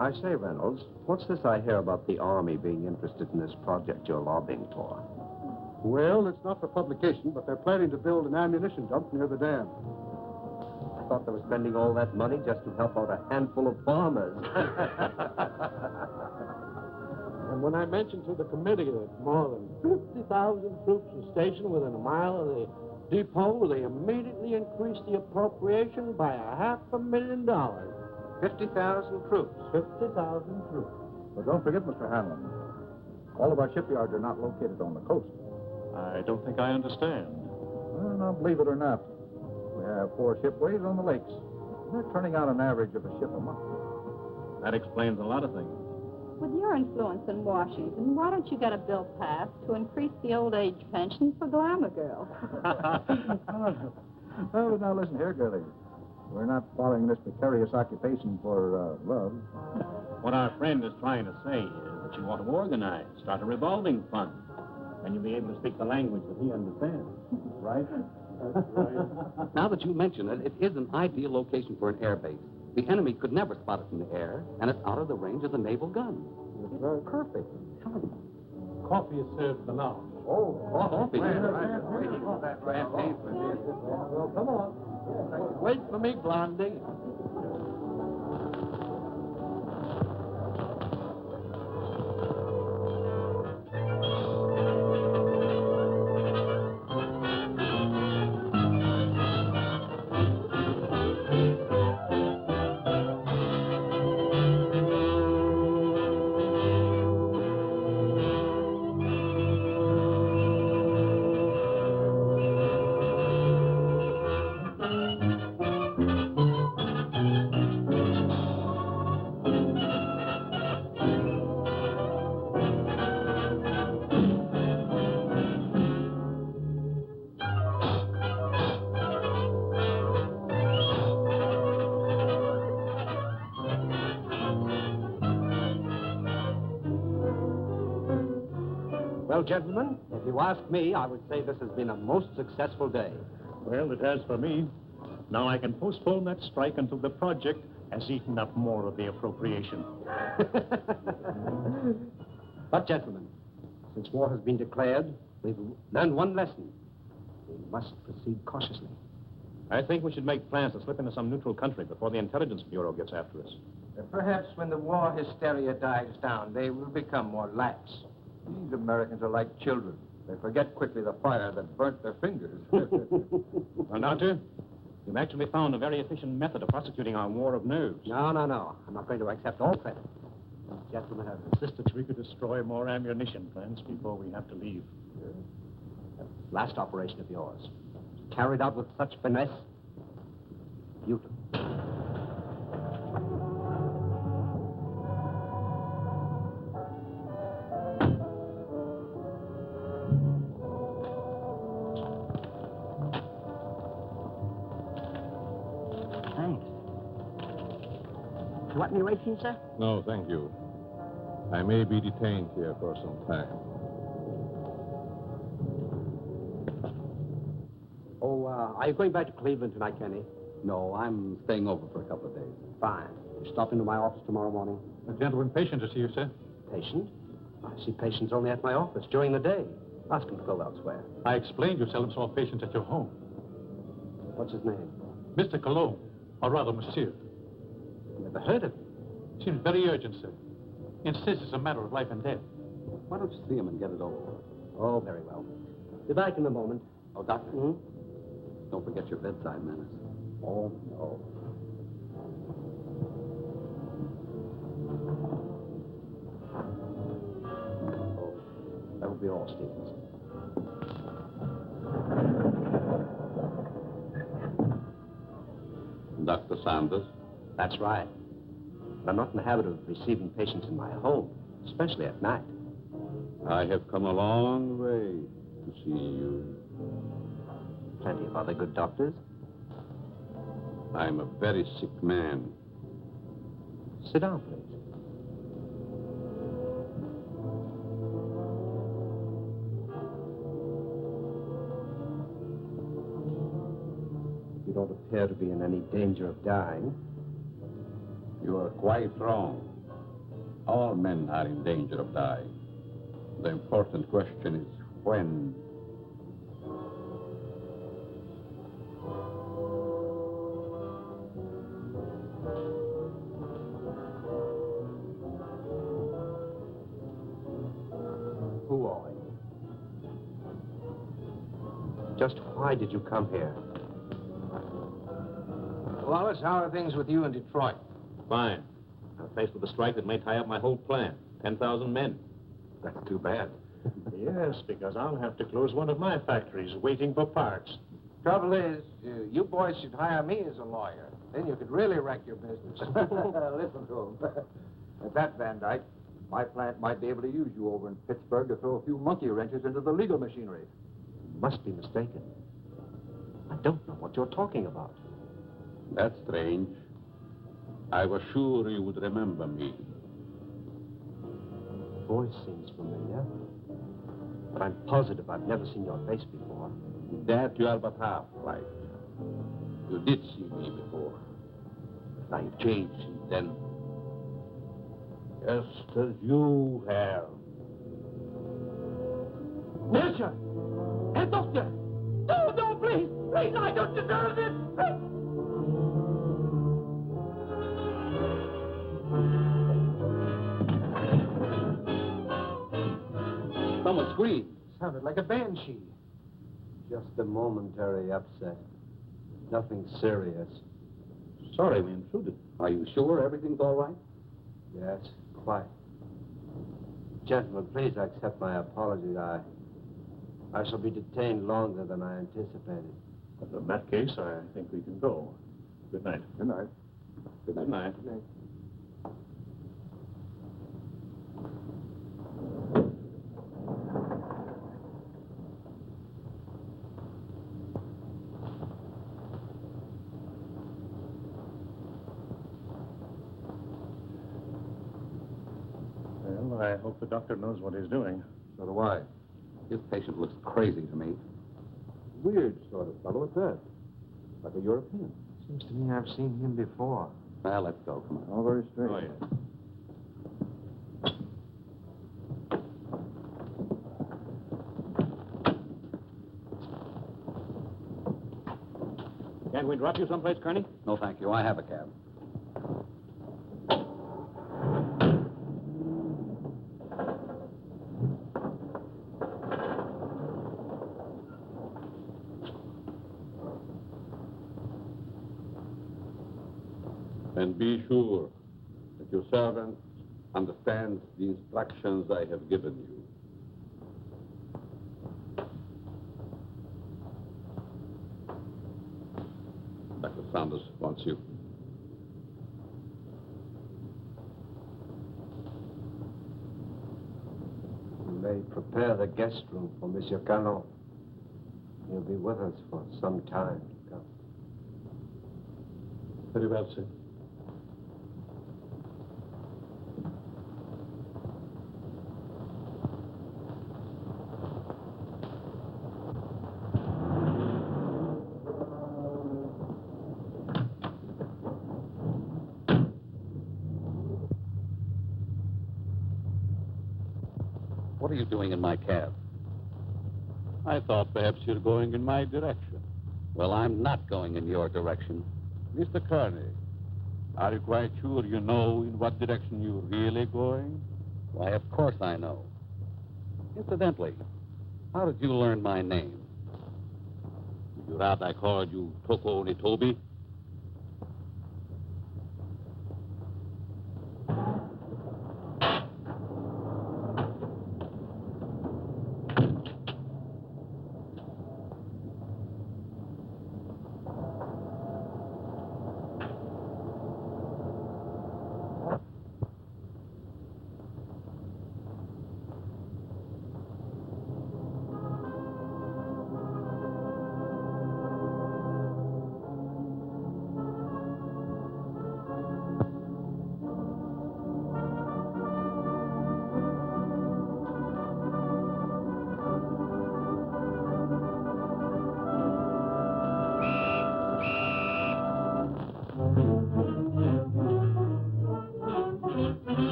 I say, Reynolds, what's this I hear about the Army being interested in this project you're lobbying for? Well, it's not for publication, but they're planning to build an ammunition dump near the dam. I thought they were spending all that money just to help out a handful of farmers. And when I mentioned to the committee that more than 50,000 troops were stationed within a mile of the depot, they immediately increased the appropriation by $500,000. 50,000 troops. 50,000 troops. But don't forget, Mr. Hanlon, all of our shipyards are not located on the coast. I don't think I understand. Well, now, believe it or not, we have 4 shipways on the lakes. They're turning out an average of a ship a month. That explains a lot of things. With your influence in Washington, why don't you get a bill passed to increase the old age pension for glamour girls? Oh, now listen here, girlie. We're not following this precarious occupation for love. What our friend is trying to say is that you want to organize, start a revolving fund, and you'll be able to speak the language that he understands, right? Now that you mention it, it is an ideal location for an air base. The enemy could never spot it in the air, and it's out of the range of the naval gun. It's perfect. Coffee is served for now. Oh, coffee. Well, come on. Wait for me, Blondie. Well, gentlemen, if you ask me, I would say this has been a most successful day. Well, it has for me. Now I can postpone that strike until the project has eaten up more of the appropriation. But, gentlemen, since war has been declared, we've learned one lesson. We must proceed cautiously. I think we should make plans to slip into some neutral country before the Intelligence Bureau gets after us. Perhaps when the war hysteria dies down, they will become more lax. These Americans are like children. They forget quickly the fire that burnt their fingers. Well, Doctor, you've actually found a very efficient method of prosecuting our war of nerves. No. I'm not going to accept all credit. These gentlemen have insisted We could destroy more ammunition plants before we have to leave. the last operation of yours, carried out with such finesse. Beautiful. Thanks. You want any racing, sir? No, thank you. I may be detained here for some time. Oh, are you going back to Cleveland tonight, Kenny? No, I'm staying over for a couple of days. Fine. You stop into my office tomorrow morning? A gentleman patient to see you, sir. patient. I see patients only at my office during the day. Ask him to go elsewhere. I explained you seldom saw patients at your home. What's his name? Mr. Cologne, or rather, monsieur. Never heard of him. Seems very urgent, sir. Insists it's a matter of life and death. Why don't you see him and get it over with? Oh, very well. Be back in a moment. Oh, Doctor, don't forget your bedside manners. Oh, no. Oh, that will be all, Stevens. Dr. Sanders? That's right. But I'm not in the habit of receiving patients in my home, especially at night. I have come a long way to see you. Plenty of other good doctors. I'm a very sick man. Sit down, please. You don't appear to be in any danger of dying. You are quite wrong. All men are in danger of dying. The important question is when. Who are you? Just why did you come here? Wallace, how are things with you in Detroit? Fine. I'm faced with a strike that may tie up my whole plan. 10,000 men. That's too bad. Yes, because I'll have to close one of my factories waiting for parts. Trouble is, you boys should hire me as a lawyer. Then you could really wreck your business. Listen to him. At that, Van Dyke, my plant might be able to use you over in Pittsburgh to throw a few monkey wrenches into the legal machinery. You must be mistaken. I don't know what you're talking about. That's strange. I was sure you would remember me. Voice seems familiar, but I'm positive I've never seen your face before. That you are but half right. You did see me before. But I've changed since then. Just as you have. Monsieur! Herr Doctor! No, no, please! Please, I don't deserve this! Someone screamed. Sounded like a banshee. Just a momentary upset. Nothing serious. Sorry we intruded. Are you sure everything's all right? Yes, quite. Gentlemen, please accept my apologies. I shall be detained longer than I anticipated. In that case, I think we can go. Good night. Good night. Good night. Good night. Well, I hope the doctor knows what he's doing. So do I. This patient looks crazy to me. Weird sort of fellow at that. Like a European. Seems to me I've seen him before. Well, let's go. Come on. All very strange. Oh, yeah. Can't we drop you someplace, Kearney? No, thank you. I have a cab. And be sure that your servant understands the instructions I have given you. Dr. Sanders wants you. You may prepare the guest room for Monsieur Canon. He'll be with us for some time to come. Very well, sir. What are you doing in my cab? I thought perhaps you're going in my direction. Well, I'm not going in your direction. Mr. Kearney, are you quite sure you know in what direction you're really going? Why, of course I know. Incidentally, how did you learn my name? Would you rather I called you Toko Nitobi?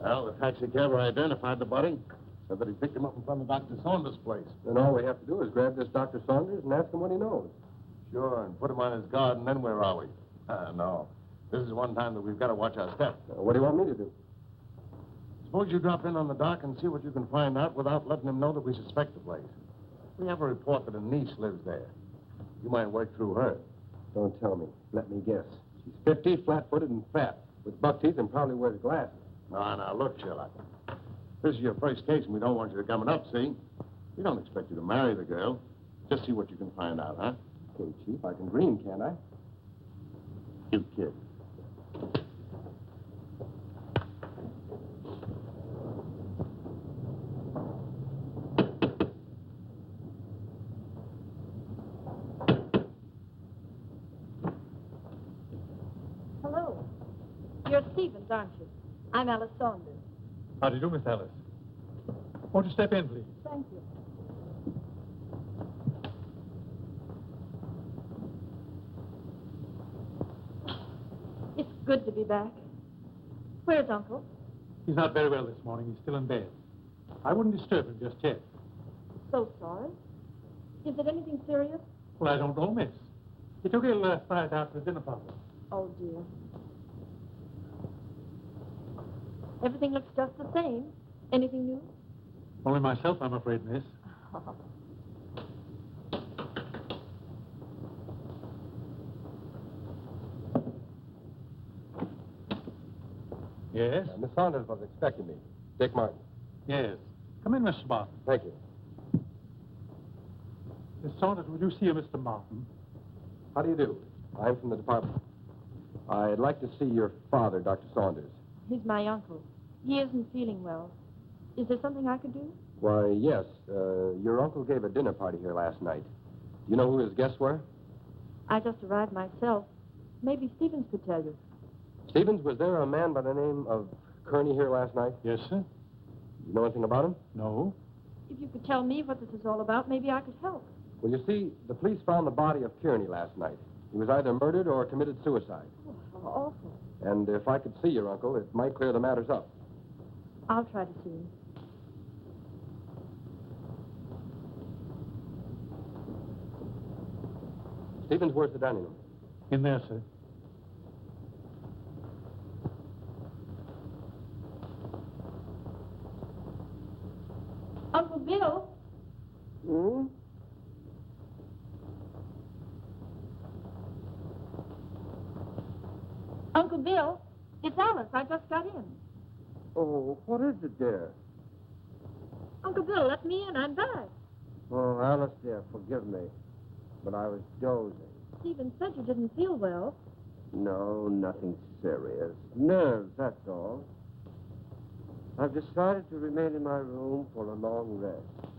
Well, the taxi cabber identified the body. Said that he picked him up in front of Dr. Saunders' place. Then all we have to do is grab this Dr. Saunders and ask him what he knows. Sure, and put him on his guard, and then where are we? No. This is one time that we've got to watch our step. What do you want me to do? Suppose you drop in on the dock and see what you can find out without letting him know that we suspect the place. We have a report that a niece lives there. You might work through her. Don't tell me. Let me guess. She's 50, flat-footed, and fat, with buck teeth and probably wears glasses. Now, look, Sherlock. This is your first case, and we don't want you to come up, see? We don't expect you to marry the girl. Just see what you can find out, huh? Okay, Chief, I can dream, can't I? You kid. Hello. You're Stevens, aren't you? I'm Alice Saunders. How do you do, Miss Alice? Won't you step in, please? Thank you. It's good to be back. Where's Uncle? He's not very well this morning. He's still in bed. I wouldn't disturb him just yet. So sorry. Is it anything serious? Well, I don't know, miss. He took ill last night after the dinner party. Oh, dear. Everything looks just the same. Anything new? Only myself, I'm afraid, miss. Yes? Miss Saunders was expecting me. Dick Martin. Yes. Come in, Mr. Martin. Thank you. Miss Saunders, would you see Mr. Martin? How do you do? I'm from the department. I'd like to see your father, Dr. Saunders. He's my uncle. He isn't feeling well. Is there something I could do? Why, yes. Your uncle gave a dinner party here last night. Do you know who his guests were? I just arrived myself. Maybe Stevens could tell you. Stevens, was there a man by the name of Kearney here last night? Yes, sir. You know anything about him? No. If you could tell me what this is all about, maybe I could help. Well, you see, the police found the body of Kearney last night. He was either murdered or committed suicide. Oh, how awful. And if I could see your uncle, it might clear the matters up. I'll try to see him. Stevens, where's the dining room? In there, sir. Uncle Bill? Hmm? Uncle Bill, it's Alice. I just got in. Oh, what is it, dear? Uncle Bill, let me in. I'm back. Oh, Alice, dear, forgive me. But I was dozing. Stephen said you didn't feel well. No, nothing serious. Nerves, that's all. I've decided to remain in my room for a long rest.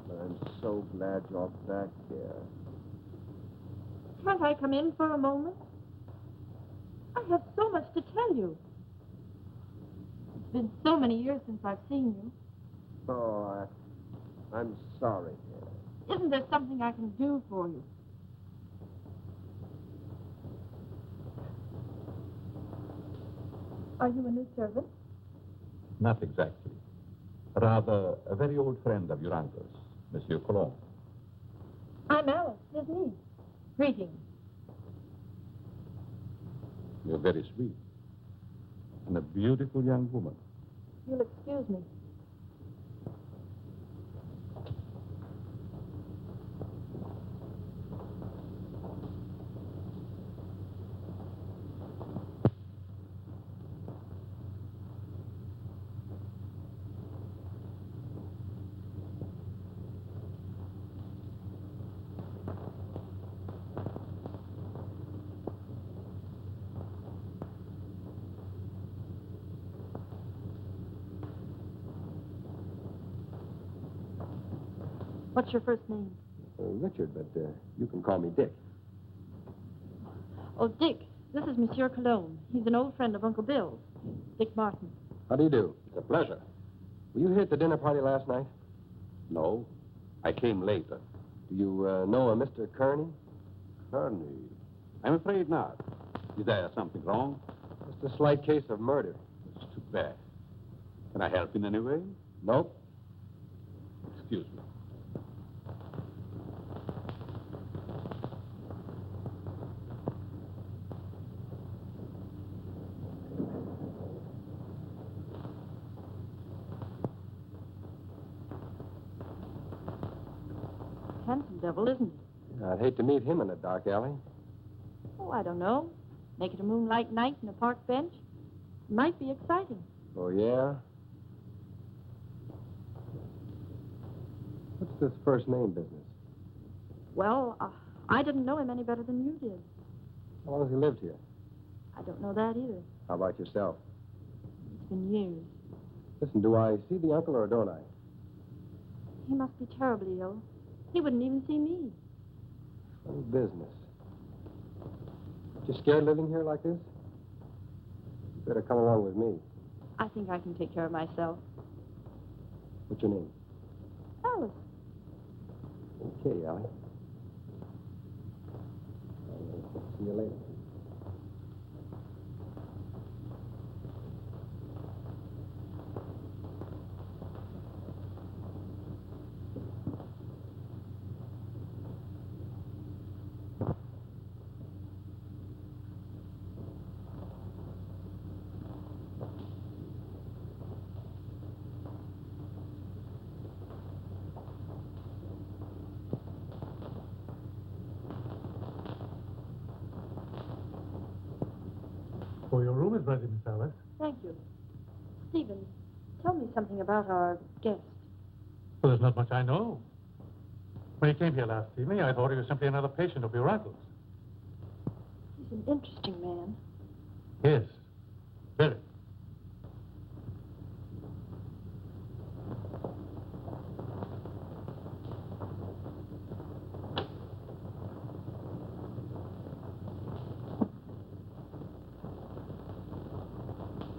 But I'm so glad you're back, dear. Can't I come in for a moment? I have so much to tell tell you. It's been so many years since I've seen you. Oh, I'm sorry, dear. Isn't there something I can do for you? Are you a new servant? Not exactly. Rather, a very old friend of your uncle's, Monsieur Colomb. I'm Alice, his niece. Greetings. You're very sweet. And a beautiful young woman. You'll excuse me. What's your first name? Richard, but you can call me Dick. Oh, Dick. This is Monsieur Cologne. He's an old friend of Uncle Bill's. Dick Martin. How do you do? It's a pleasure. Were you here at the dinner party last night? No, I came later. Do you know a Mr. Kearney? Kearney? I'm afraid not. Is there something wrong? Just a slight case of murder. It's too bad. Can I help in any way? Nope. Excuse me. Handsome devil, isn't he? I'd hate to meet him in a dark alley. Oh, I don't know. Make it a moonlight night in a park bench. Might be exciting. Oh, yeah? What's this first name business? Well, I didn't know him any better than you did. How long has he lived here? I don't know that either. How about yourself? It's been years. Listen, do I see the uncle or don't I? He must be terribly ill. He wouldn't even see me. Funny business. You scared living here like this? You better come along with me. I think I can take care of myself. What's your name? Alice. Okay, Allie. See you later. Oh, your room is ready, Miss Alice. Thank you. Stephen, tell me something about our guest. Well, there's not much I know. When he came here last evening, I thought he was simply another patient of your uncle's. He's an interesting man. Yes, very.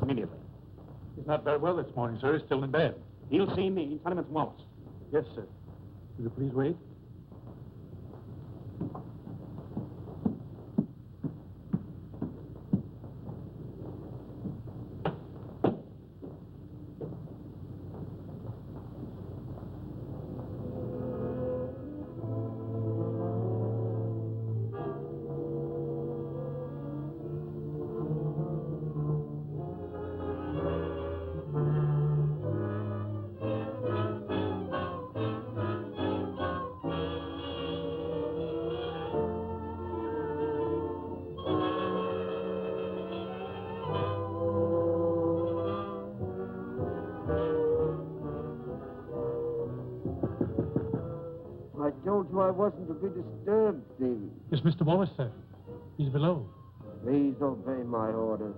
Immediately. He's not very well this morning, sir. He's still in bed. He'll see me. Tell him it's Wallace. Yes, sir. Will you please wait? I told you I wasn't to be disturbed, Stephen. It's Mr. Wallace, sir. He's below. Please obey my orders.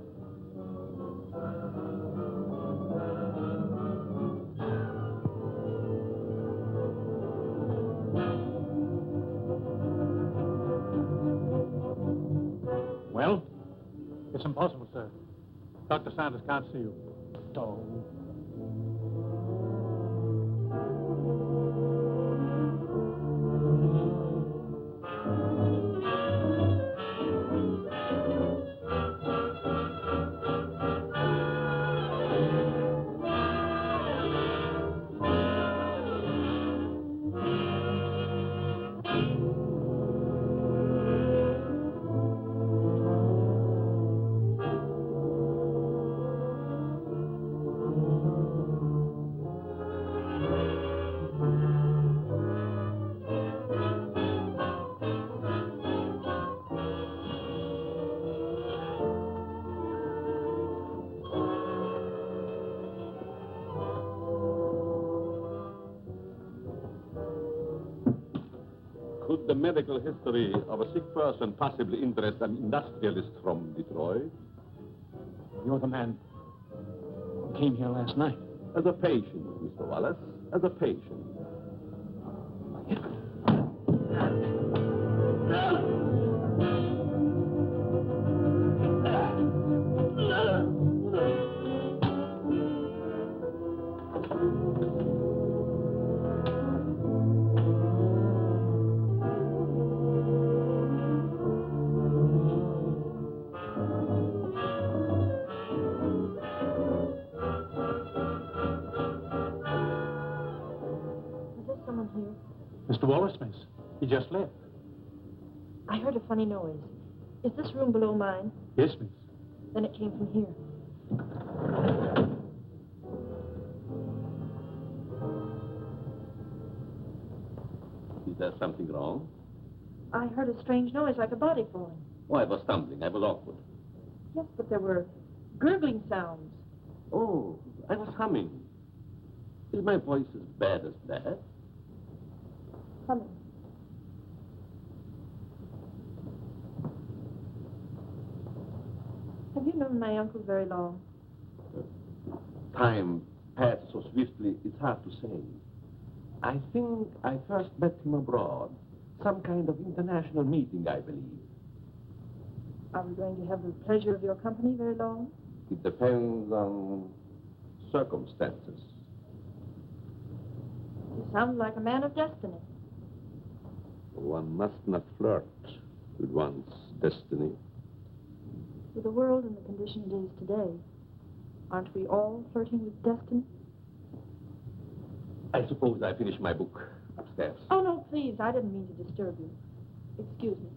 Well? It's impossible, sir. Dr. Sanders can't see you. Oh. Could the medical history of a sick person possibly interest an industrialist from Detroit? You're the man who came here last night. As a patient, Mr. Wallace, as a patient. Mr. Wallace, miss. He just left. I heard a funny noise. Is this room below mine? Yes, miss. Then it came from here. Is there something wrong? I heard a strange noise like a body falling. Oh, I was stumbling. I was awkward. Yes, but there were gurgling sounds. Oh, I was humming. Is my voice as bad as that? Humming. Have you known my uncle very long? Time passed so swiftly, it's hard to say. I think I first met him abroad. Some kind of international meeting, I believe. Are we going to have the pleasure of your company very long? It depends on circumstances. You sound like a man of destiny. One must not flirt with one's destiny. With the world and the condition it is today, aren't we all flirting with destiny? I suppose I finished my book upstairs. Oh, no, please. I didn't mean to disturb you. Excuse me.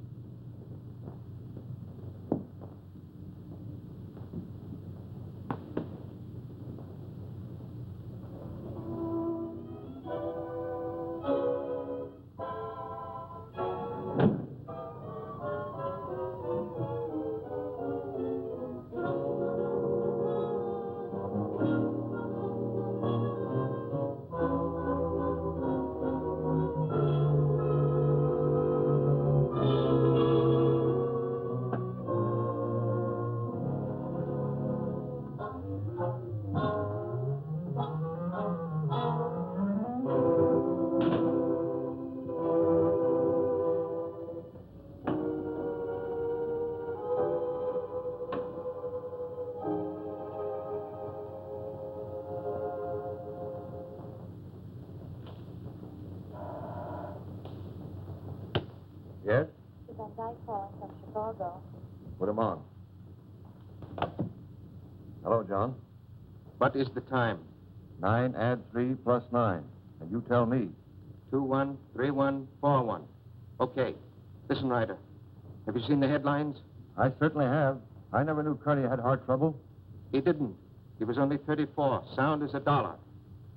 Yes? Van Dyke calling from Chicago. Put him on. Hello, John. What is the time? 9 add 3 plus 9. And you tell me. 213141. Okay. Listen, Ryder. Have you seen the headlines? I certainly have. I never knew Curly had heart trouble. He didn't. He was only 34. Sound as $1.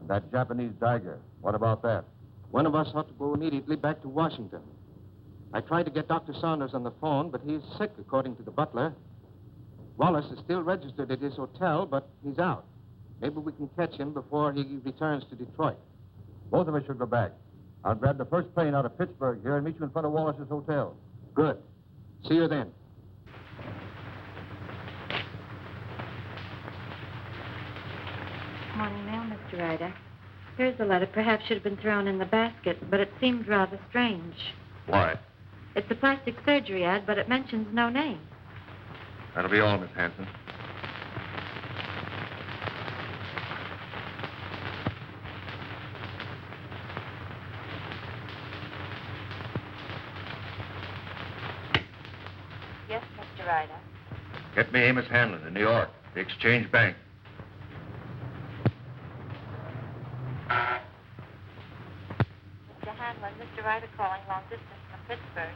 And that Japanese dagger. What about that? One of us ought to go immediately back to Washington. I tried to get Dr. Saunders on the phone, but he's sick, according to the butler. Wallace is still registered at his hotel, but he's out. Maybe we can catch him before he returns to Detroit. Both of us should go back. I'll grab the first plane out of Pittsburgh here and meet you in front of Wallace's hotel. Good. See you then. Morning mail, Mr. Ryder. Here's the letter. Perhaps should have been thrown in the basket, but it seemed rather strange. Why? It's a plastic surgery ad, but it mentions no name. That'll be all, Miss Hanson. Get me Amos Hanlon in New York, the Exchange Bank. Mr. Hanlon, Mr. Ryder calling long distance from Pittsburgh.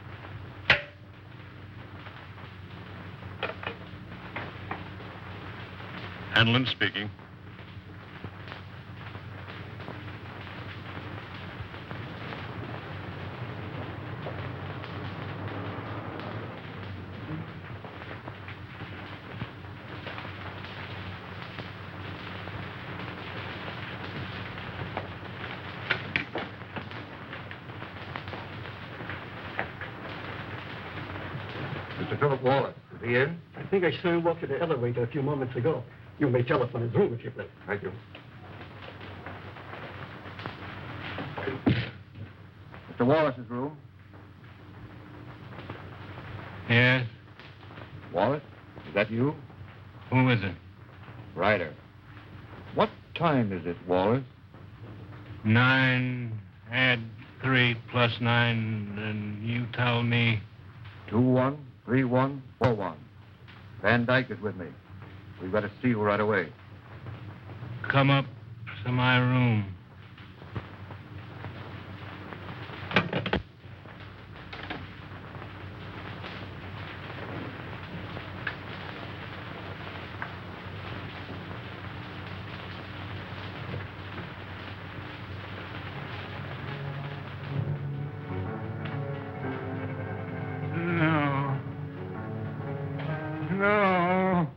Hanlon speaking. Mr. Philip Wallace, is he in? I think I saw him walk to the elevator a few moments ago. You may telephone his room if you please. Thank you. Mr. Wallace's room. Yes? Wallace, is that you? Who is it? Ryder. What time is it, Wallace? 9, add 3 plus 9, and you tell me... 213141. Van Dyke is with me. We've got to see you right away. Come up to my room. No. No.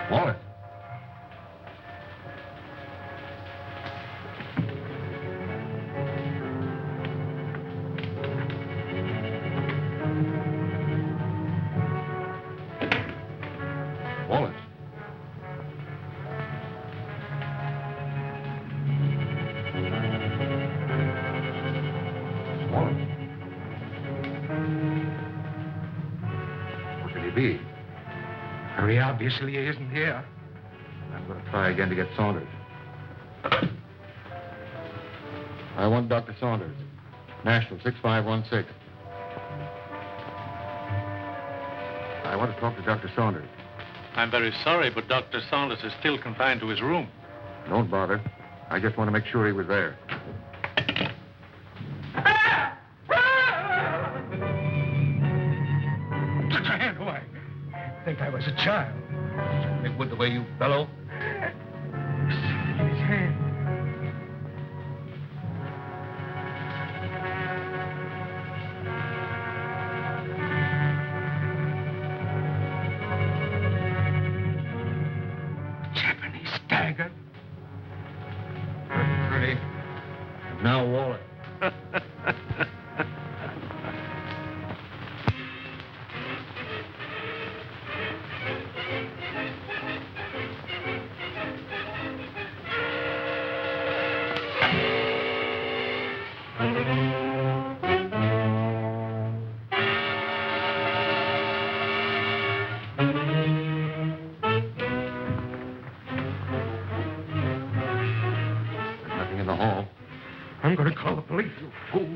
Wallace. Wallace. Wallace. Where could he be? Very obviously he isn't here. I'm going to try again to get Saunders. I want Dr. Saunders. National 6516. I want to talk to Dr. Saunders. I'm very sorry, but Dr. Saunders is still confined to his room. Don't bother. I just want to make sure he was there. Put your hand away. I think I was a child. Make wood the way you bellow. His hand. Japanese dagger. Pretty. Now Wallace. Nothing in the hall. I'm going to call the police. You fool.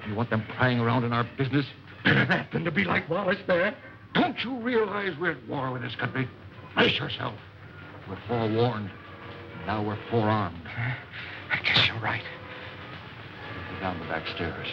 You want them prying around in our business? Better that than to be like Wallace there. Don't you realize we're at war with this country? Brace yourself. We're forewarned. Now we're forearmed. I guess you're right. Go down the back stairs.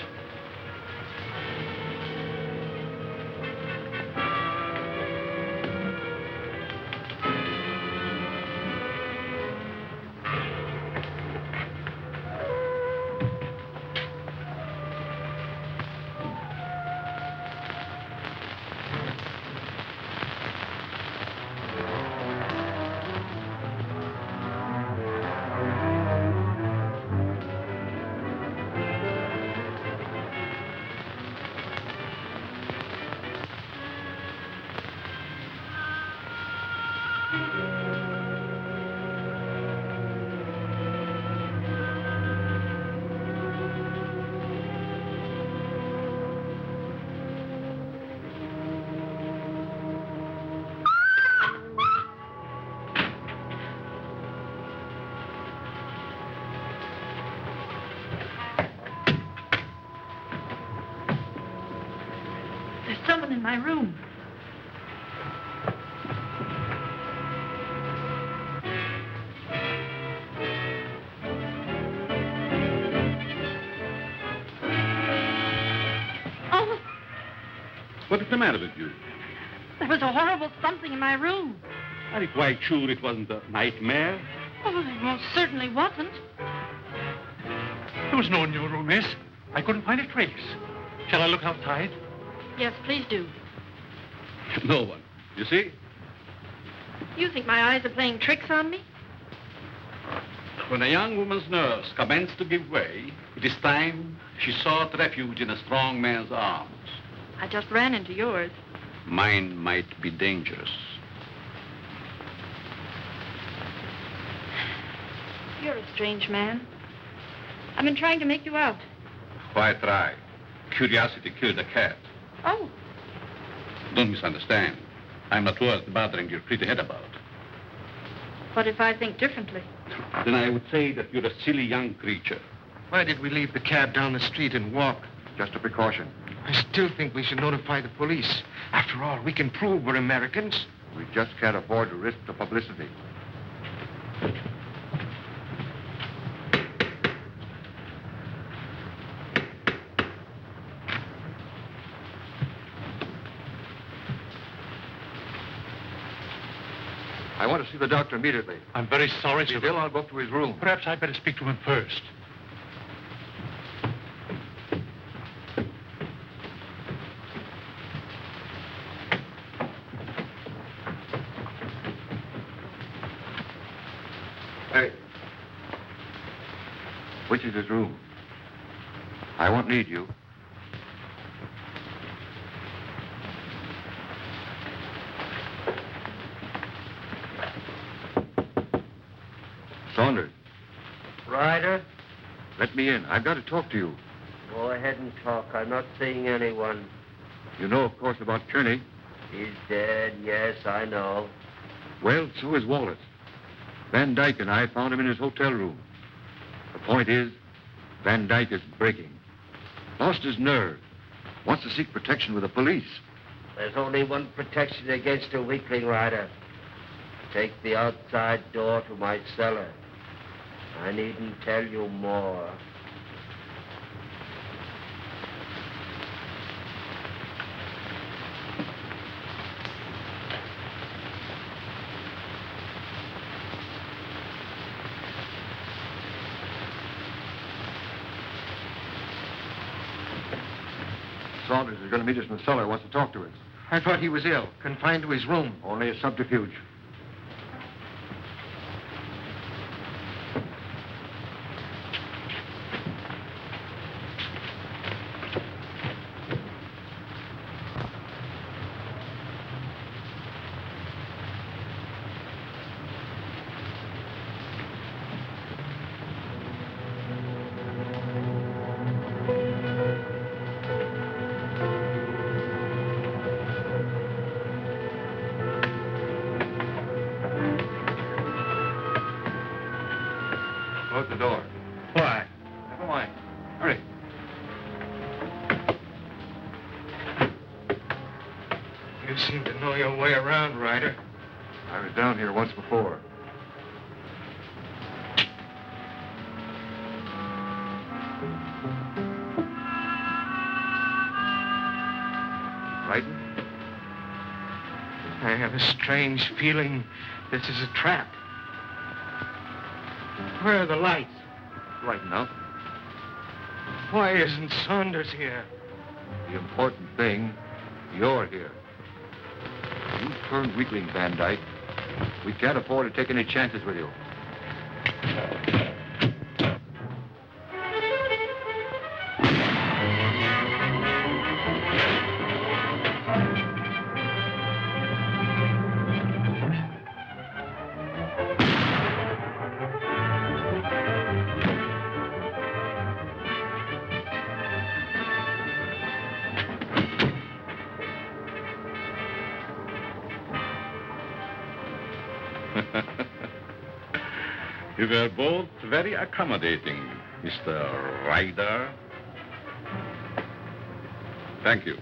There's someone in my room. Oh, What is the matter with you? there was a horrible something in my room. Are you quite sure it wasn't a nightmare? Oh, it most certainly wasn't. There was no one in your room, miss. I couldn't find a trace. Shall I look outside? Yes, please do. No one. You see? You think my eyes are playing tricks on me? When a young woman's nerves commence to give way, it is time she sought refuge in a strong man's arms. I just ran into yours. Mine might be dangerous. You're a strange man. I've been trying to make you out. Why try? Curiosity killed a cat. Oh, Don't misunderstand. I'm not worth bothering your pretty head about. but if I think differently? Then I would say that you're a silly young creature. Why did we leave the cab down the street and walk? Just a precaution. I still think we should notify the police. After all, we can prove we're Americans. We just can't afford to risk the publicity. I want to see the doctor immediately. I'm very sorry, sir. Bill, I'll go up to his room. Perhaps I'd better speak to him first. Hey. Which is his room? I won't need you. Saunders, Ryder, let me in. I've got to talk to you. go ahead and talk. I'm not seeing anyone. You know, of course, about Kearney. He's dead, yes, I know. Well, so is Wallace. Van Dyke and I found him in his hotel room. The point is, Van Dyke is breaking. Lost his nerve. Wants to seek protection with the police. There's only one protection against a weakling, Ryder. Take the outside door to my cellar. I needn't tell you more. Saunders is going to meet us in the cellar. Wants to talk to us. I thought he was ill, confined to his room. Only a subterfuge. Close the door. Why? Never mind. Hurry. You seem to know your way around, Ryder. I was down here once before. Frightened? I have a strange feeling this is a trap. Where are the lights? Right enough. Why isn't Saunders here? The important thing, you're here. You turned weakling, Van Dyke. We can't afford to take any chances with you. You were both very accommodating, Mr. Ryder. Thank you.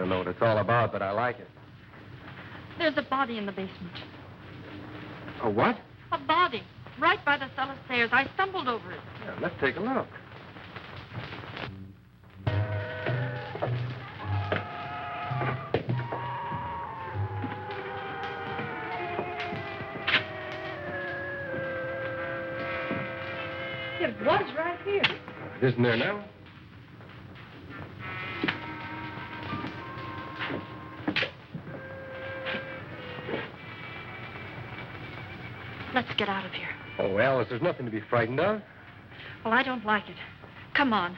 don't know what it's all about, but I like it. There's a body in the basement. A what? A body. Right by the cellar stairs. I stumbled over it. Yeah, let's take a look. It was right here. It isn't there now? Let's get out of here. Oh, Alice, there's nothing to be frightened of. Well, I don't like it. Come on.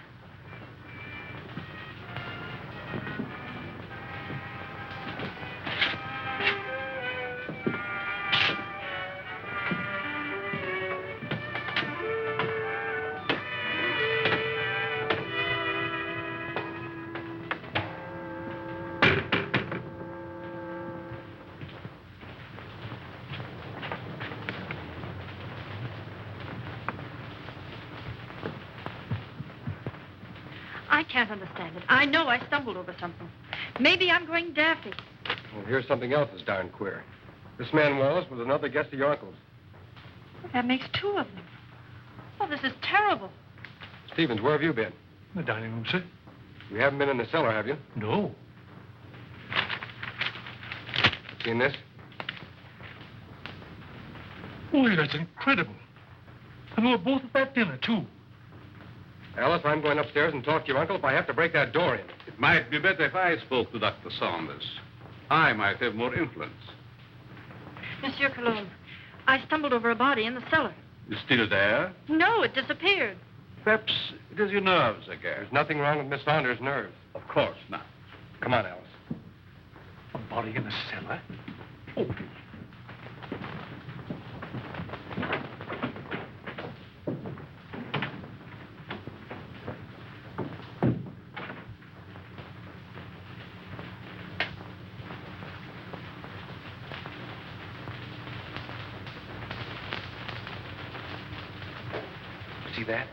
I can't understand it. I know I stumbled over something. Maybe I'm going daffy. Well, here's something else that's darn queer. This man Wallace was another guest of your uncle's. That makes two of them. Oh, this is terrible. Stevens, where have you been? The dining room, sir. You haven't been in the cellar, have you? No. Seen this? Boy, that's incredible. And we were both at that dinner, too. Alice, I'm going upstairs and talk to your uncle if I have to break that door in. It might be better if I spoke to Dr. Saunders. I might have more influence. Monsieur Cologne, I stumbled over a body in the cellar. It's still there? No, it disappeared. Perhaps it is your nerves again. There's nothing wrong with Miss Saunders' nerves. Of course not. Come on, Alice. A body in the cellar? Oh. See that?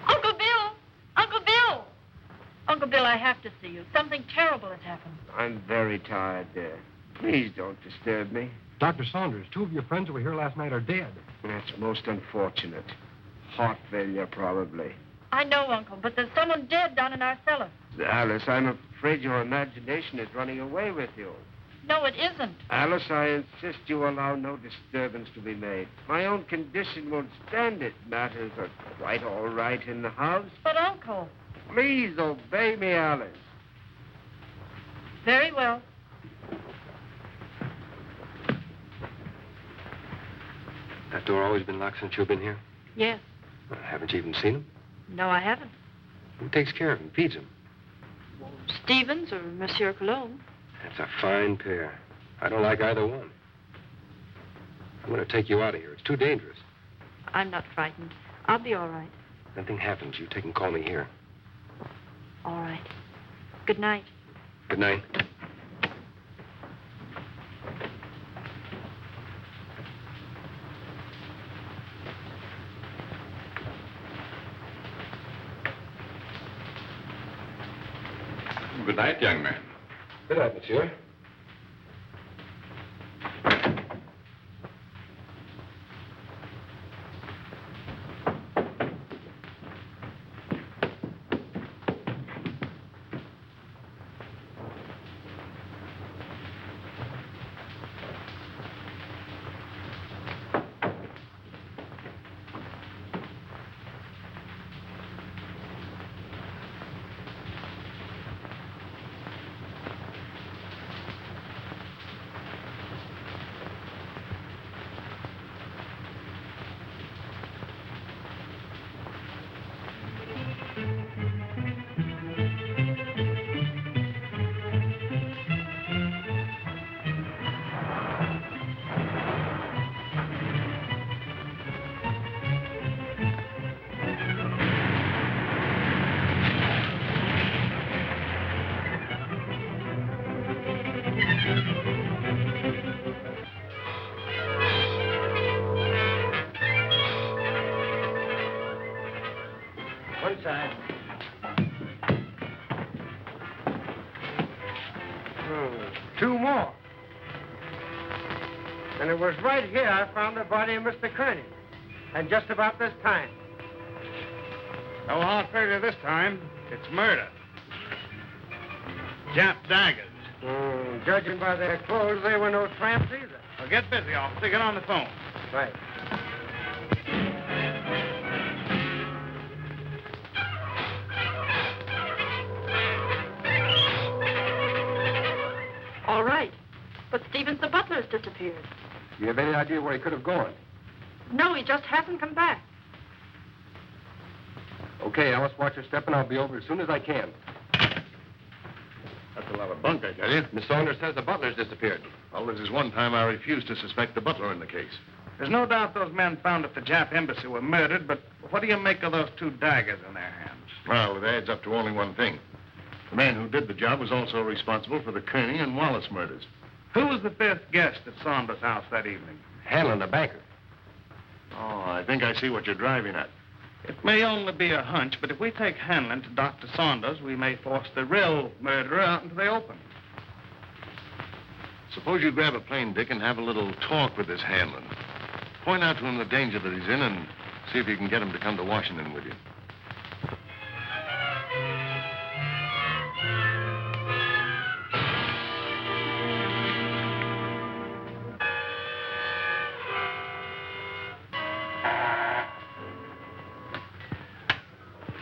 Uncle Bill! Uncle Bill! Uncle Bill, I have to see you. Something terrible has happened. I'm very tired, dear. Please don't disturb me. Dr. Saunders, two of your friends who were here last night are dead. That's most unfortunate. Heart failure, probably. I know, Uncle, but there's someone dead down in our cellar. Alice, I'm afraid your imagination is running away with you. No, it isn't. Alice, I insist you allow no disturbance to be made. My own condition won't stand it. Matters are quite all right in the house. But, Uncle... Please obey me, Alice. Very well. That door always been locked since you've been here? Yes. Well, haven't you even seen him? No, I haven't. Who takes care of him, feeds him? Stevens or Monsieur Cologne. That's a fine pair. I don't like either one. I'm going to take you out of here. It's too dangerous. I'm not frightened. I'll be all right. If anything happens, you take and call me here. All right. Good night. Good night. Good night, young man. Good night, monsieur. 2 more. And it was right here I found the body of Mr. Kearney. And just about this time. No hard failure this time. It's murder. Jap daggers. Judging by their clothes, they were no tramps either. Well, get busy, officer. Get on the phone. Right. All right. But Stevens, the butler, has disappeared. You have any idea where he could have gone? No, he just hasn't come back. Okay, Alice, watch your step, and I'll be over as soon as I can. That's a lot of bunk, I tell you. Miss Saunders says the butler's disappeared. Well, this is one time I refused to suspect the butler in the case. There's no doubt those men found at the Jap embassy were murdered, but what do you make of those 2 daggers in their hands? Well, it adds up to only one thing. The man who did the job was also responsible for the Kearney and Wallace murders. Who was the 5th guest at Saunders' house that evening? Hanlon, the banker. Oh, I think I see what you're driving at. It may only be a hunch, but if we take Hanlon to Dr. Saunders, we may force the real murderer out into the open. Suppose you grab a plane, Dick, and have a little talk with this Hanlon. Point out to him the danger that he's in and see if you can get him to come to Washington with you.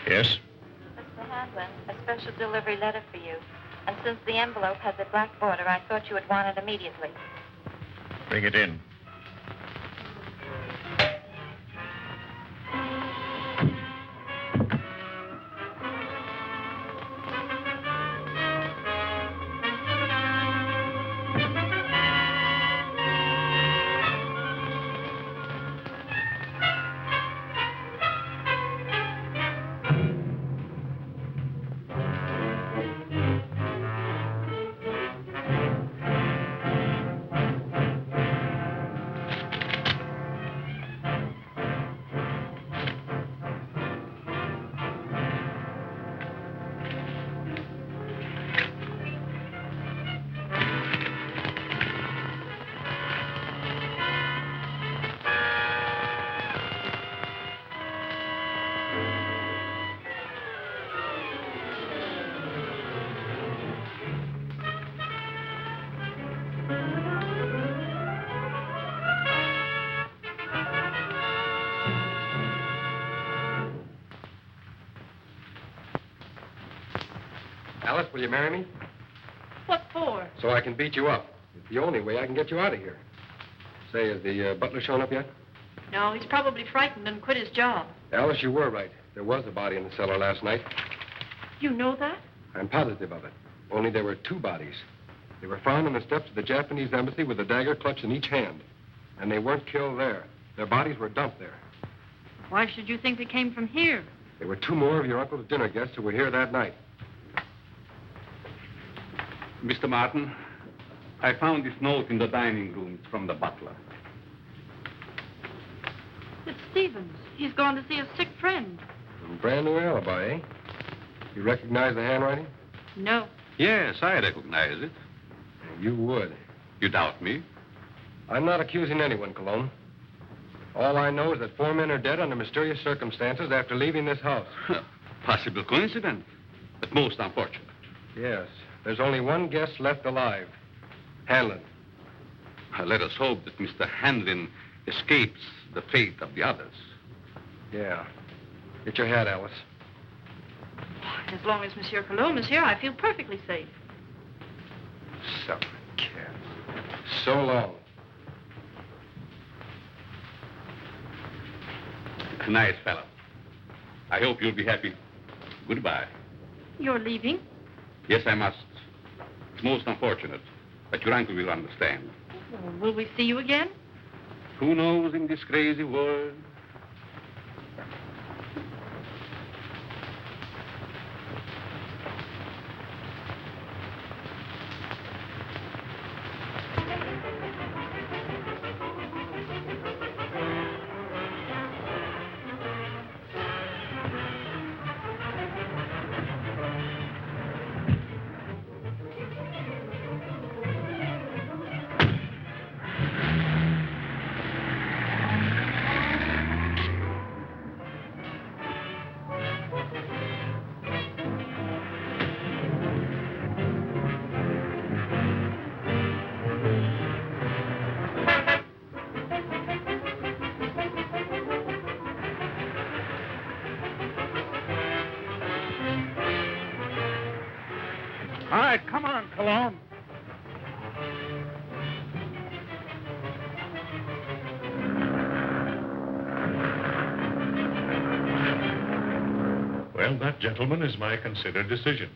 Yes? Mr. Hanlon, a special delivery letter for you. And since the envelope has a black border, I thought you would want it immediately. Bring it in. Alice, will you marry me? What for? So I can beat you up. It's the only way I can get you out of here. Say, has the butler shown up yet? No, he's probably frightened and quit his job. Alice, you were right. There was a body in the cellar last night. You know that? I'm positive of it. Only there were 2 bodies. They were found on the steps of the Japanese embassy with a dagger clutched in each hand. And they weren't killed there. Their bodies were dumped there. Why should you think they came from here? There were 2 more of your uncle's dinner guests who were here that night. Mr. Martin, I found this note in the dining room. It's from the butler. It's Stevens. He's gone to see a sick friend. Brand new alibi, eh? You recognize the handwriting? No. Yes, I recognize it. You would. You doubt me? I'm not accusing anyone, Cologne. All I know is that 4 men are dead under mysterious circumstances after leaving this house. Possible coincidence, but most unfortunate. Yes. There's only one guest left alive. Hanlon. Let us hope that Mr. Hanlon escapes the fate of the others. Yeah. Get your hat, Alice. As long as Monsieur Cologne is here, I feel perfectly safe. Son of a cat. So long. Nice fellow. I hope you'll be happy. Goodbye. You're leaving? Yes, I must. It's most unfortunate, but your uncle will understand. Well, will we see you again? Who knows in this crazy world? right, come on, Cologne. Well, that, gentlemen, is my considered decision.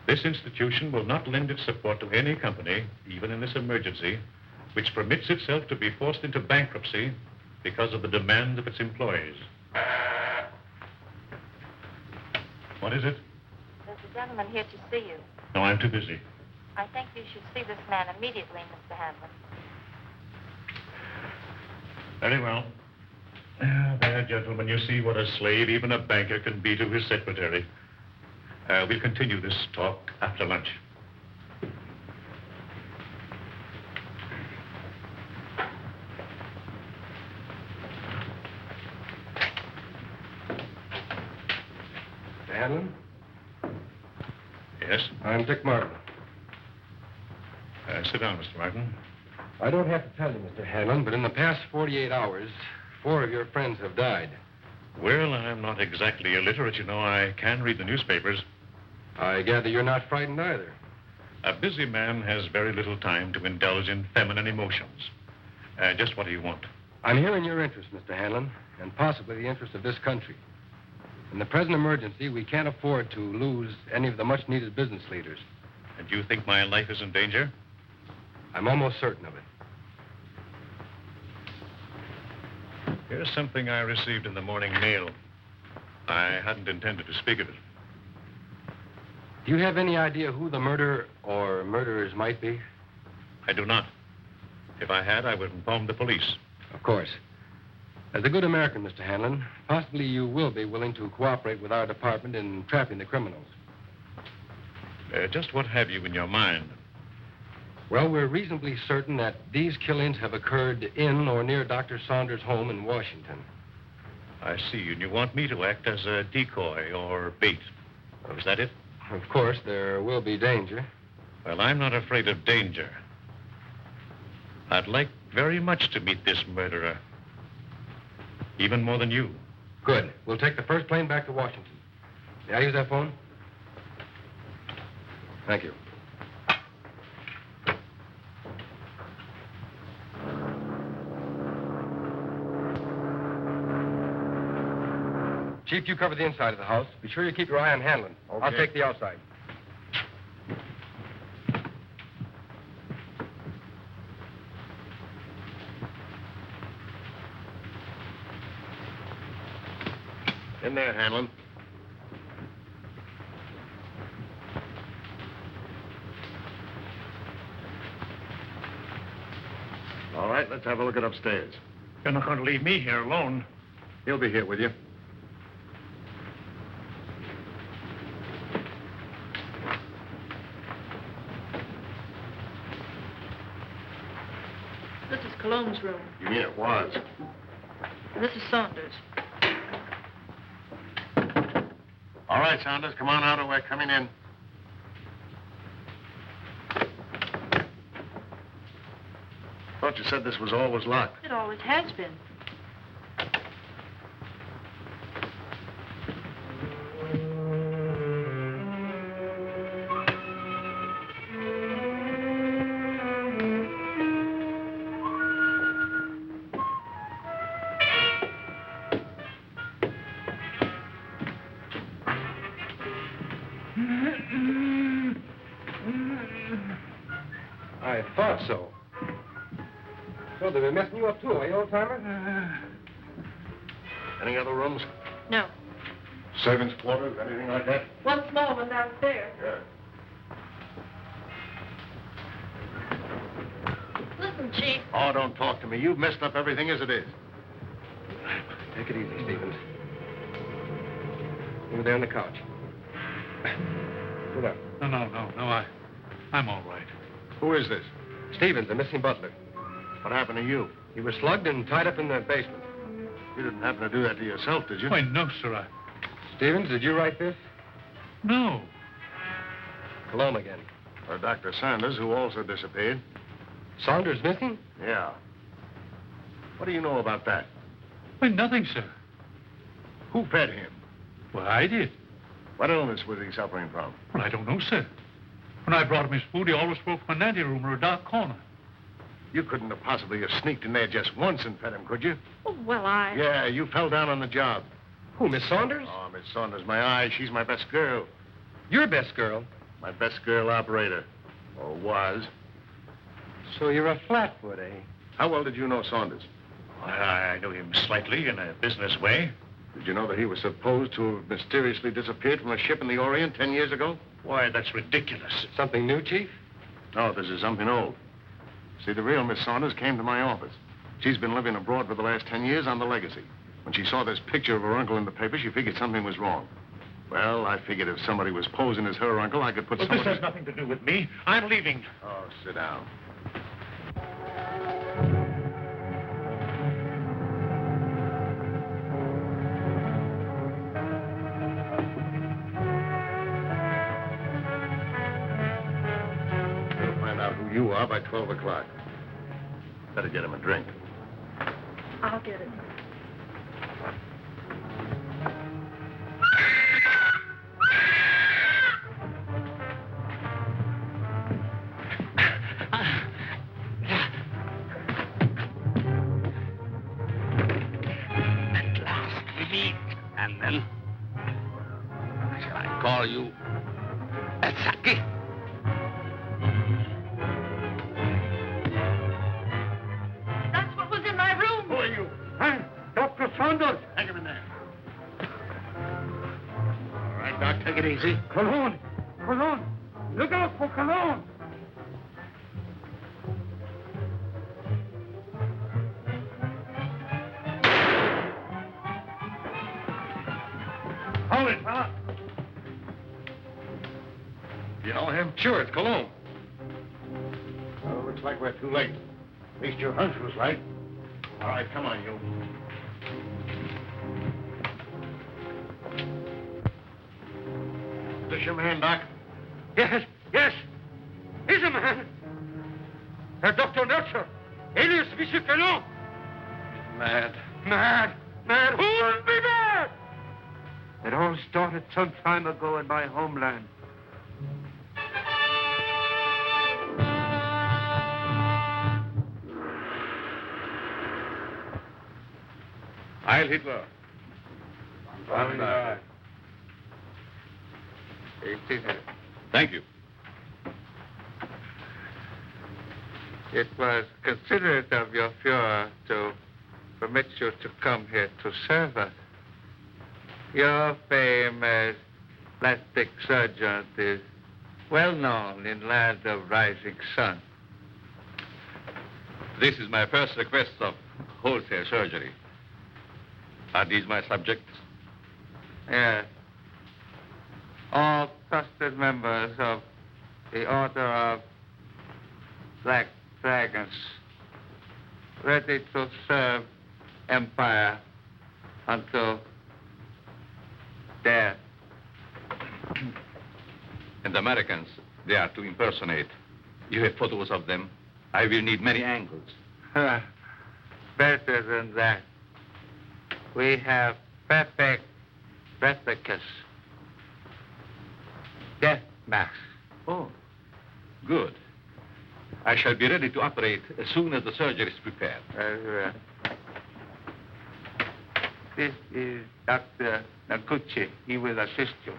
This institution will not lend its support to any company, even in this emergency, which permits itself to be forced into bankruptcy because of the demands of its employees. What is it? There's a gentleman here to see you. No, I'm too busy. I think you should see this man immediately, Mr. Hanlon. Very well. There, gentlemen, you see what a slave even a banker can be to his secretary. We'll continue this talk after lunch. Mr. Hanlon? Yes? I'm Dick Martin. Sit down, Mr. Martin. I don't have to tell you, Mr. Hanlon, but in the past 48 hours, 4 of your friends have died. Well, I'm not exactly illiterate, you know. I can read the newspapers. I gather you're not frightened either. A busy man has very little time to indulge in feminine emotions. Just what do you want? I'm here in your interest, Mr. Hanlon, and possibly the interest of this country. In the present emergency, we can't afford to lose any of the much-needed business leaders. And you think my life is in danger? I'm almost certain of it. Here's something I received in the morning mail. I hadn't intended to speak of it. Do you have any idea who the murderer or murderers might be? I do not. If I had, I would inform the police. Of course. As a good American, Mr. Hanlon, possibly you will be willing to cooperate with our department in trapping the criminals. Just what have you in your mind? Well, we're reasonably certain that these killings have occurred in or near Dr. Saunders' home in Washington. I see, and you want me to act as a decoy or bait. Is that it? Of course, there will be danger. Well, I'm not afraid of danger. I'd like very much to meet this murderer. Even more than you. Good. We'll take the first plane back to Washington. May I use that phone? Thank you. Chief, you cover the inside of the house. Be sure you keep your eye on Hanlon. Okay. I'll take the outside. In there, Hanlon. All right, let's have a look at upstairs. You're not going to leave me here alone. He'll be here with you. This is Cologne's room. You mean it was? And this is Saunders. All right, Saunders, come on out or we're coming in. Thought you said this was always locked. It always has been. I thought so. So they've been messing you up too, eh, old-timer? Any other rooms? No. Servants' quarters, anything like that? One small one downstairs. Yeah. Listen, Chief. Oh, don't talk to me. You've messed up everything as it is. Take it easy, Stevens. Over there on the couch. Sit up. No, I'm all right. Who is this? Stevens, the missing butler. What happened to you? He was slugged and tied up in the basement. You didn't happen to do that to yourself, did you? Why, no, sir, Stevens, did you write this? No. Cologne again. Or Dr. Saunders, who also disappeared. Saunders missing? Yeah. What do you know about that? Why, nothing, sir. Who fed him? Well, I did. What illness was he suffering from? Well, I don't know, sir. When I brought him his food, he always spoke from an anteroom or a dark corner. You couldn't have possibly have sneaked in there just once and fed him, could you? Oh, well, I... Yeah, you fell down on the job. Who, Miss Saunders? Oh, Miss Saunders, my eye. She's my best girl. Your best girl? My best girl operator. Or was. So you're a flatfoot, eh? How well did you know Saunders? Well, I knew him slightly in a business way. Did you know that he was supposed to have mysteriously disappeared from a ship in the Orient 10 years ago? Why, that's ridiculous. Something new, Chief? No, this is something old. See, the real Miss Saunders came to my office. She's been living abroad for the last 10 years on the legacy. When she saw this picture of her uncle in the paper, she figured something was wrong. Well, I figured if somebody was posing as her uncle, I could put Well, somebody... this has nothing to do with me. I'm leaving. Oh, sit down. We'll find out who you are by 12 o'clock. Better get him a drink. I'll get it. At last we meet. And then, shall I call you Saki? That's what was in my room. Who are you? I'm Dr. Saunders. Hang him in there. All right, Doc, take it easy. Cologne. Cologne. Look out for Cologne. Hold it, fella. You know him? Sure, it's Cologne. Well, looks like we're too late. At least your hunch was right. All right, come on, you. This your man, Doc? Yes, yes. He's a man. Dr. Nurture, alias Monsieur Cologne. Mad. Mad. Mad. Who would be mad? It all started some time ago in my homeland. Heil Hitler. Thank you. It was considerate of your Fuhrer to permit you to come here to serve us. Your fame as plastic surgeon is well known in land of rising sun. This is my first request of wholesale surgery. Are these my subjects? Yes. All trusted members of the Order of Black Dragons, ready to serve Empire until death. And Americans, they are to impersonate. You have photos of them. I will need many angles. Better than that. We have perfect replicas. Death masks. Oh, good. I shall be ready to operate as soon as the surgery is prepared. This is Dr. Naguchi. He will assist you.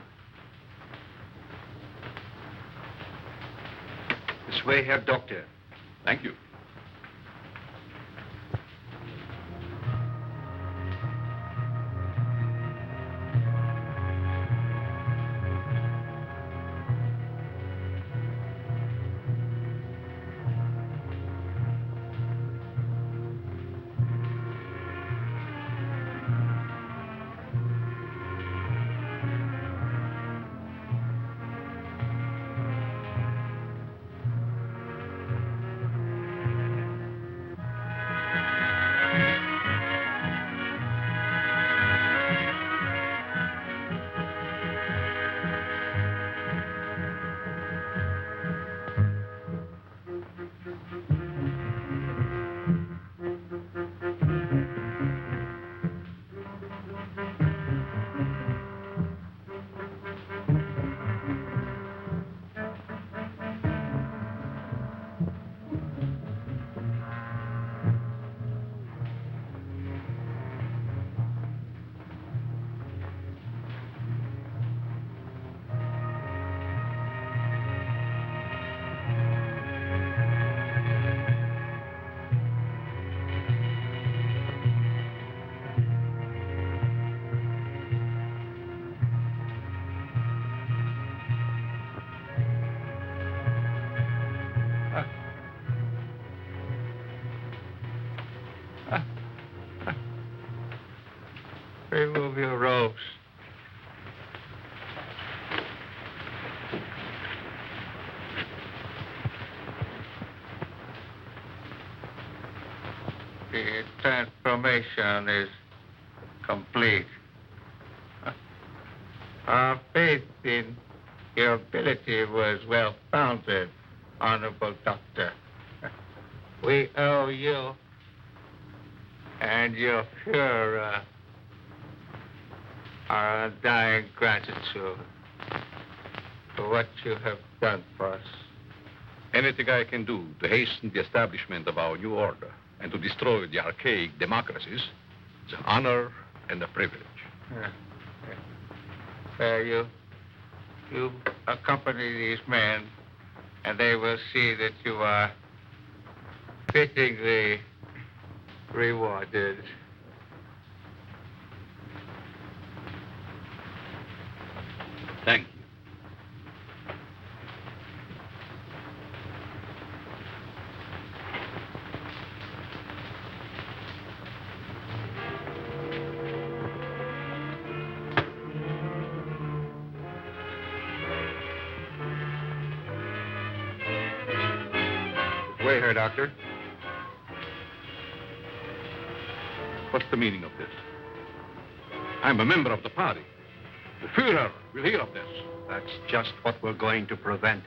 This way, Herr Doctor. Thank you. Remove your robes. The transformation is complete. Our faith in your ability was well founded, Honorable Doctor. We owe you and your Fuhrer our undying gratitude for what you have done for us. Anything I can do to hasten the establishment of our new order and to destroy the archaic democracies is an honor and a privilege. You accompany these men, and they will see that you are fittingly rewarded. Thank you. This way here, Doctor. What's the meaning of this? I'm a member of the party. The Fuhrer will hear of this. That's just what we're going to prevent.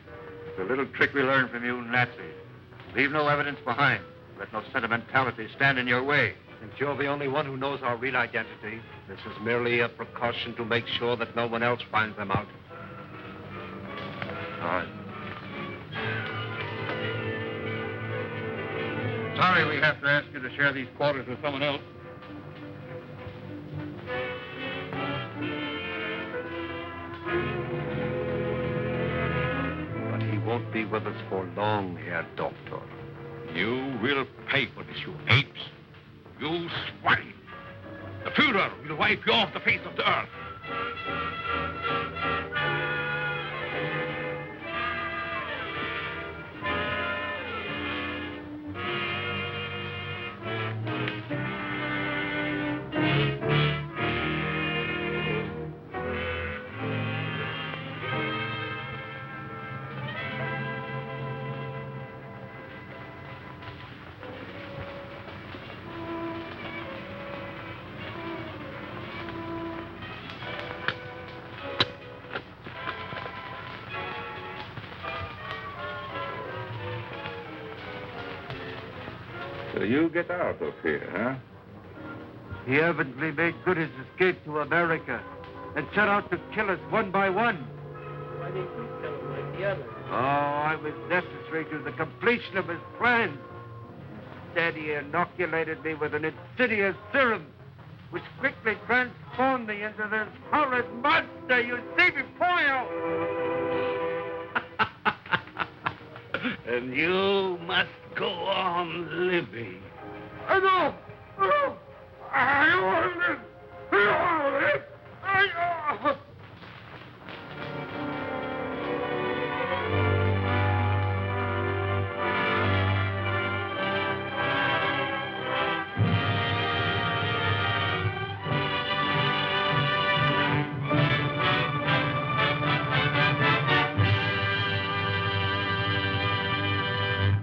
The little trick we learned from you Nazis. Leave no evidence behind. Let no sentimentality stand in your way. Since you're the only one who knows our real identity, this is merely a precaution to make sure that no one else finds them out. All right. Sorry we have to ask you to share these quarters with someone else. But he won't be with us for long, Herr Doctor. You will pay for this, you apes. You swine. The Fuhrer will wipe you off the face of the earth. So you get out of here, huh? He evidently made good his escape to America and set out to kill us one by one. Why didn't you kill him like the others? Oh, I was necessary to the completion of his plan. Instead, he inoculated me with an insidious serum, which quickly transformed me into this horrid monster you see before you. And you must go on living. No! No! I want it!